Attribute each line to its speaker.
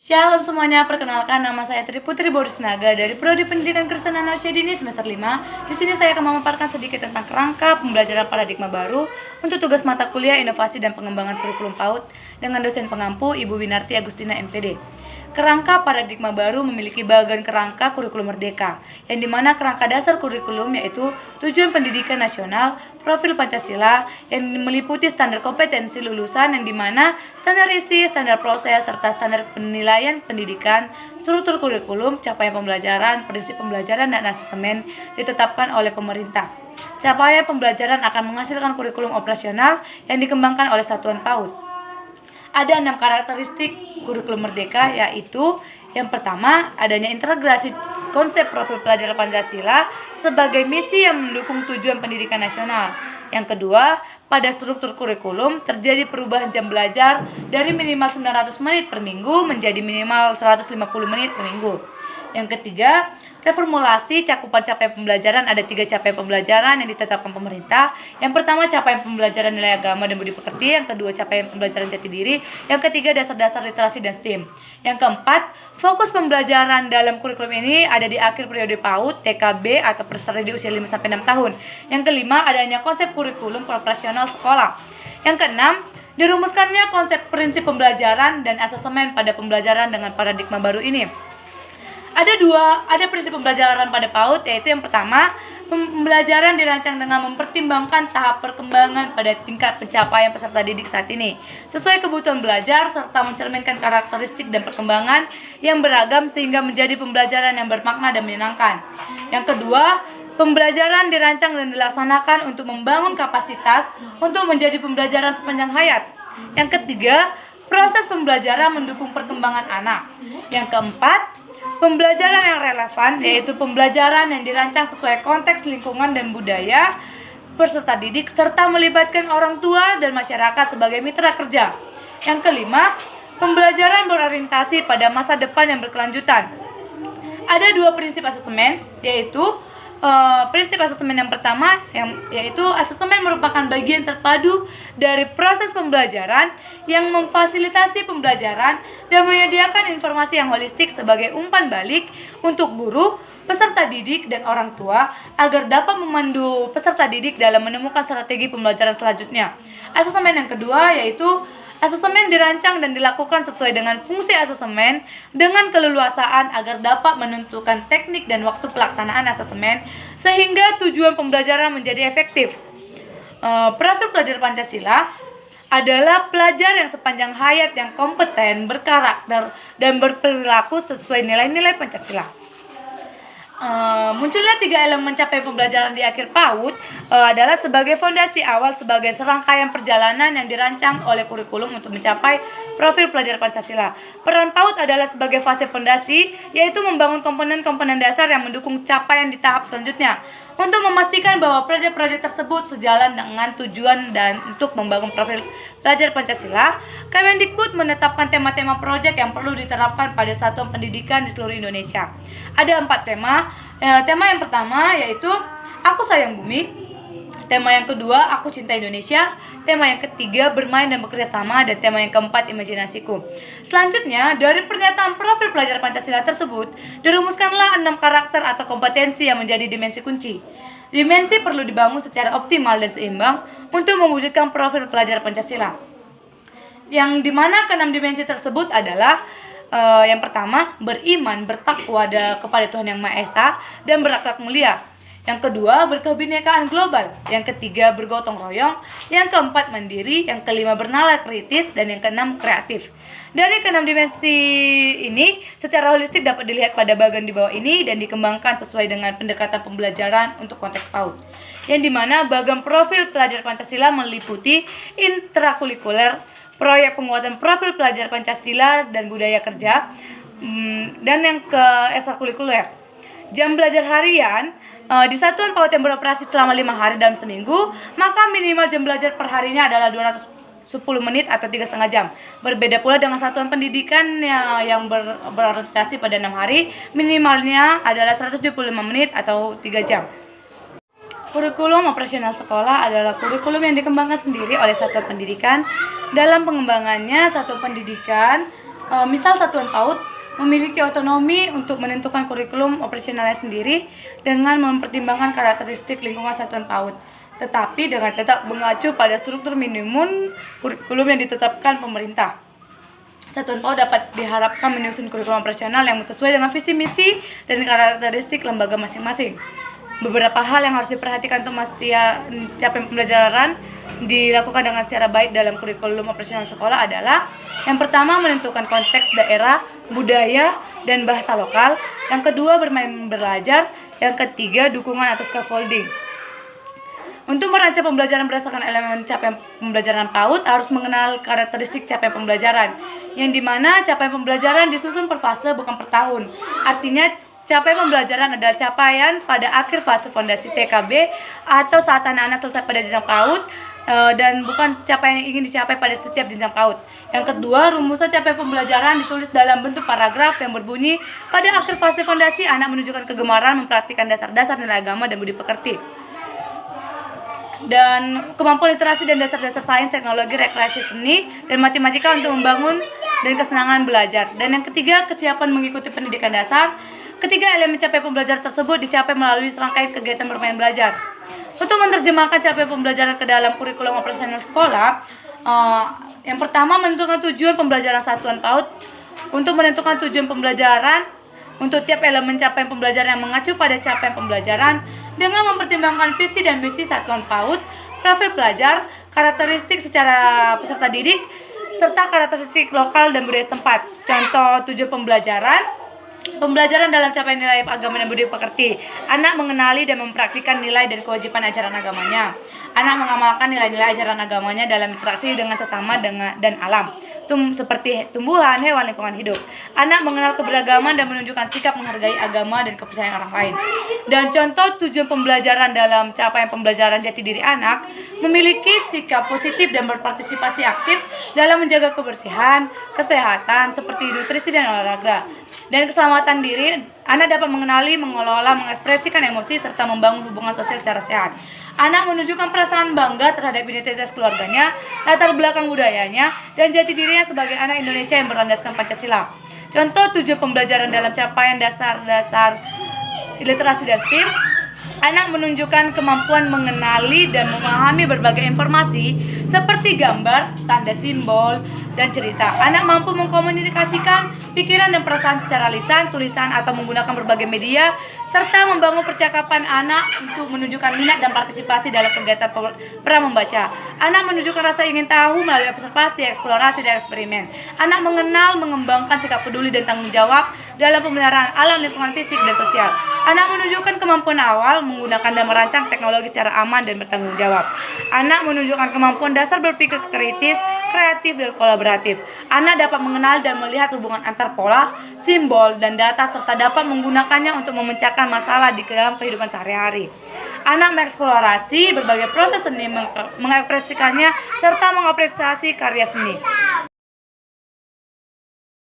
Speaker 1: Shalom semuanya, perkenalkan nama saya Tri Putri Bodisnaga dari Prodi Pendidikan Kristen Usia Dini semester 5. Di sini saya akan memaparkan sedikit tentang kerangka pembelajaran paradigma baru untuk tugas mata kuliah Inovasi dan Pengembangan Kurikulum PAUD dengan dosen pengampu Ibu Winarti Agustina MPD. Kerangka paradigma baru memiliki bagian kerangka kurikulum merdeka, yang dimana kerangka dasar kurikulum yaitu tujuan pendidikan nasional, profil Pancasila, yang meliputi standar kompetensi lulusan yang dimana standar isi, standar proses, serta standar penilaian pendidikan, struktur kurikulum, capaian pembelajaran, prinsip pembelajaran, dan asesmen ditetapkan oleh pemerintah. Capaian pembelajaran akan menghasilkan kurikulum operasional yang dikembangkan oleh satuan PAUD. Ada 6 karakteristik kurikulum merdeka, yaitu yang pertama, adanya integrasi konsep profil pelajar Pancasila sebagai misi yang mendukung tujuan pendidikan nasional. Yang kedua, pada struktur kurikulum terjadi perubahan jam belajar dari minimal 900 menit per minggu menjadi minimal 150 menit per minggu. Yang ketiga, reformulasi cakupan capaian pembelajaran. Ada 3 capaian pembelajaran yang ditetapkan pemerintah. Yang pertama, capaian pembelajaran nilai agama dan budi pekerti. Yang kedua, capaian pembelajaran jati diri. Yang ketiga, dasar-dasar literasi dan STEAM. Yang keempat, fokus pembelajaran dalam kurikulum ini ada di akhir periode PAUD, TKB atau peserta di usia 5-6 tahun. Yang kelima, adanya konsep kurikulum operasional sekolah. Yang keenam, dirumuskannya konsep prinsip pembelajaran dan asesmen pada pembelajaran dengan paradigma baru ini. Ada prinsip pembelajaran pada PAUD, yaitu yang pertama, pembelajaran dirancang dengan mempertimbangkan tahap perkembangan pada tingkat pencapaian peserta didik saat ini, sesuai kebutuhan belajar serta mencerminkan karakteristik dan perkembangan yang beragam sehingga menjadi pembelajaran yang bermakna dan menyenangkan. Yang kedua, pembelajaran dirancang dan dilaksanakan untuk membangun kapasitas untuk menjadi pembelajaran sepanjang hayat. Yang ketiga, proses pembelajaran mendukung perkembangan anak. Yang keempat, pembelajaran yang relevan, yaitu pembelajaran yang dirancang sesuai konteks lingkungan dan budaya peserta didik serta melibatkan orang tua dan masyarakat sebagai mitra kerja. Yang kelima, pembelajaran berorientasi pada masa depan yang berkelanjutan. Ada 2 prinsip asesmen, yaitu prinsip asesmen yang pertama yaitu asesmen merupakan bagian terpadu dari proses pembelajaran yang memfasilitasi pembelajaran dan menyediakan informasi yang holistik sebagai umpan balik untuk guru, peserta didik, dan orang tua agar dapat memandu peserta didik dalam menemukan strategi pembelajaran selanjutnya. Asesmen yang kedua yaitu asesmen dirancang dan dilakukan sesuai dengan fungsi asesmen dengan keleluasaan agar dapat menentukan teknik dan waktu pelaksanaan asesmen sehingga tujuan pembelajaran menjadi efektif. Profil pelajar Pancasila adalah pelajar yang sepanjang hayat yang kompeten, berkarakter, dan berperilaku sesuai nilai-nilai Pancasila. Munculnya 3 elemen capaian pembelajaran di akhir PAUD adalah sebagai fondasi awal sebagai serangkaian perjalanan yang dirancang oleh kurikulum untuk mencapai profil pelajar Pancasila. Peran PAUD adalah sebagai fase fondasi, yaitu membangun komponen-komponen dasar yang mendukung capaian di tahap selanjutnya. Untuk memastikan bahwa proyek-proyek tersebut sejalan dengan tujuan dan untuk membangun profil pelajar Pancasila, Kemendikbud menetapkan tema-tema proyek yang perlu diterapkan pada satuan pendidikan di seluruh Indonesia. Ada 4 tema. Tema yang pertama yaitu Aku Sayang Bumi. Tema yang kedua, Aku Cinta Indonesia. Tema yang ketiga, Bermain dan Bekerja Sama. Dan tema yang keempat, Imajinasiku. Selanjutnya, dari pernyataan profil pelajar Pancasila tersebut, dirumuskanlah 6 karakter atau kompetensi yang menjadi dimensi kunci. Dimensi perlu dibangun secara optimal dan seimbang untuk mewujudkan profil pelajar Pancasila. Yang dimana ke-6 dimensi tersebut adalah yang pertama, beriman, bertakwa kepada Tuhan Yang Maha Esa, dan berakhlak mulia. Yang kedua, berkebinekaan global. Yang ketiga, bergotong royong. Yang keempat, mandiri. Yang kelima, bernalar kritis. Dan yang keenam, kreatif. Dari ke-6 dimensi ini, secara holistik dapat dilihat pada bagian di bawah ini dan dikembangkan sesuai dengan pendekatan pembelajaran untuk konteks PAUD. Yang dimana bagian profil pelajar Pancasila meliputi intrakurikuler, proyek penguatan profil pelajar Pancasila dan budaya kerja, dan yang ke ekstrakurikuler. Jam belajar harian di satuan PAUD yang beroperasi selama 5 hari dalam seminggu, maka minimal jam belajar per harinya adalah 210 menit atau 3,5 jam. Berbeda pula dengan satuan pendidikan yang berorientasi pada 6 hari, minimalnya adalah 175 menit atau 3 jam. Kurikulum operasional sekolah adalah kurikulum yang dikembangkan sendiri oleh satuan pendidikan. Dalam pengembangannya, satuan pendidikan Misal satuan PAUD memiliki otonomi untuk menentukan kurikulum operasionalnya sendiri dengan mempertimbangkan karakteristik lingkungan satuan PAUD, tetapi dengan tetap mengacu pada struktur minimum kurikulum yang ditetapkan pemerintah. Satuan PAUD dapat diharapkan menyusun kurikulum operasional yang sesuai dengan visi misi dan karakteristik lembaga masing-masing. Beberapa hal yang harus diperhatikan untuk memastikan capaian pembelajaran dilakukan dengan secara baik dalam kurikulum operasional sekolah adalah: yang pertama, menentukan konteks daerah, budaya, dan bahasa lokal. Yang kedua, bermain belajar. Yang ketiga, dukungan atau scaffolding. Untuk merancang pembelajaran berdasarkan elemen capaian pembelajaran PAUD harus mengenal karakteristik capaian pembelajaran, yang dimana capaian pembelajaran disusun per fase bukan per tahun. Artinya capaian pembelajaran adalah capaian pada akhir fase fondasi TKB atau saat anak-anak selesai pada jenjang PAUD, dan bukan capaian yang ingin dicapai pada setiap jenjang PAUD. Yang kedua, rumusan capaian pembelajaran ditulis dalam bentuk paragraf yang berbunyi: pada akhir fase fondasi, anak menunjukkan kegemaran mempraktikkan dasar-dasar nilai agama dan budi pekerti, dan kemampuan literasi dan dasar-dasar sains, teknologi, rekreasi, seni, dan matematika untuk membangun dan kesenangan belajar. Dan yang ketiga, kesiapan mengikuti pendidikan dasar. Ketiga elemen capaian pembelajaran tersebut dicapai melalui serangkaian kegiatan bermain belajar. Untuk menerjemahkan capaian pembelajaran ke dalam kurikulum operasional sekolah, yang pertama, menentukan tujuan pembelajaran satuan PAUD. Untuk menentukan tujuan pembelajaran untuk tiap elemen capaian pembelajaran yang mengacu pada capaian pembelajaran dengan mempertimbangkan visi dan misi satuan PAUD, profil pelajar, karakteristik secara peserta didik, serta karakteristik lokal dan budaya setempat. Contoh tujuan pembelajaran dalam capaian nilai agama dan budi pekerti. Anak mengenali dan mempraktikkan nilai dan kewajiban ajaran agamanya. Anak mengamalkan nilai-nilai ajaran agamanya dalam interaksi dengan sesama dan alam, seperti tumbuhan, hewan, lingkungan hidup. Anak mengenal keberagaman dan menunjukkan sikap menghargai agama dan kepercayaan orang lain. Dan contoh tujuan pembelajaran dalam capaian pembelajaran jati diri anak: memiliki sikap positif dan berpartisipasi aktif dalam menjaga kebersihan, kesehatan, seperti nutrisi dan olahraga, dan keselamatan diri. Anak dapat mengenali, mengelola, mengekspresikan emosi, serta membangun hubungan sosial secara sehat. Anak menunjukkan perasaan bangga terhadap identitas keluarganya, latar belakang budayanya, dan jati dirinya sebagai anak Indonesia yang berlandaskan Pancasila. Contoh tujuan pembelajaran dalam capaian dasar-dasar literasi dan STEM: anak menunjukkan kemampuan mengenali dan memahami berbagai informasi seperti gambar, tanda simbol, dan cerita. Anak mampu mengkomunikasikan pikiran dan perasaan secara lisan, tulisan, atau menggunakan berbagai media, serta membangun percakapan anak untuk menunjukkan minat dan partisipasi dalam kegiatan pra membaca. Anak menunjukkan rasa ingin tahu melalui observasi, eksplorasi, dan eksperimen. Anak mengenal, mengembangkan sikap peduli dan tanggung jawab dalam pemeliharaan alam, lingkungan fisik, dan sosial. Anak menunjukkan kemampuan awal menggunakan dan merancang teknologi secara aman dan bertanggung jawab. Anak menunjukkan kemampuan dasar berpikir kritis, kreatif, dan kolaboratif. Anak dapat mengenal dan melihat hubungan antar pola, simbol, dan data, serta dapat menggunakannya untuk memecahkan masalah di dalam kehidupan sehari-hari. Anak mengeksplorasi berbagai proses seni, mengekspresikannya, serta mengapresiasi karya seni.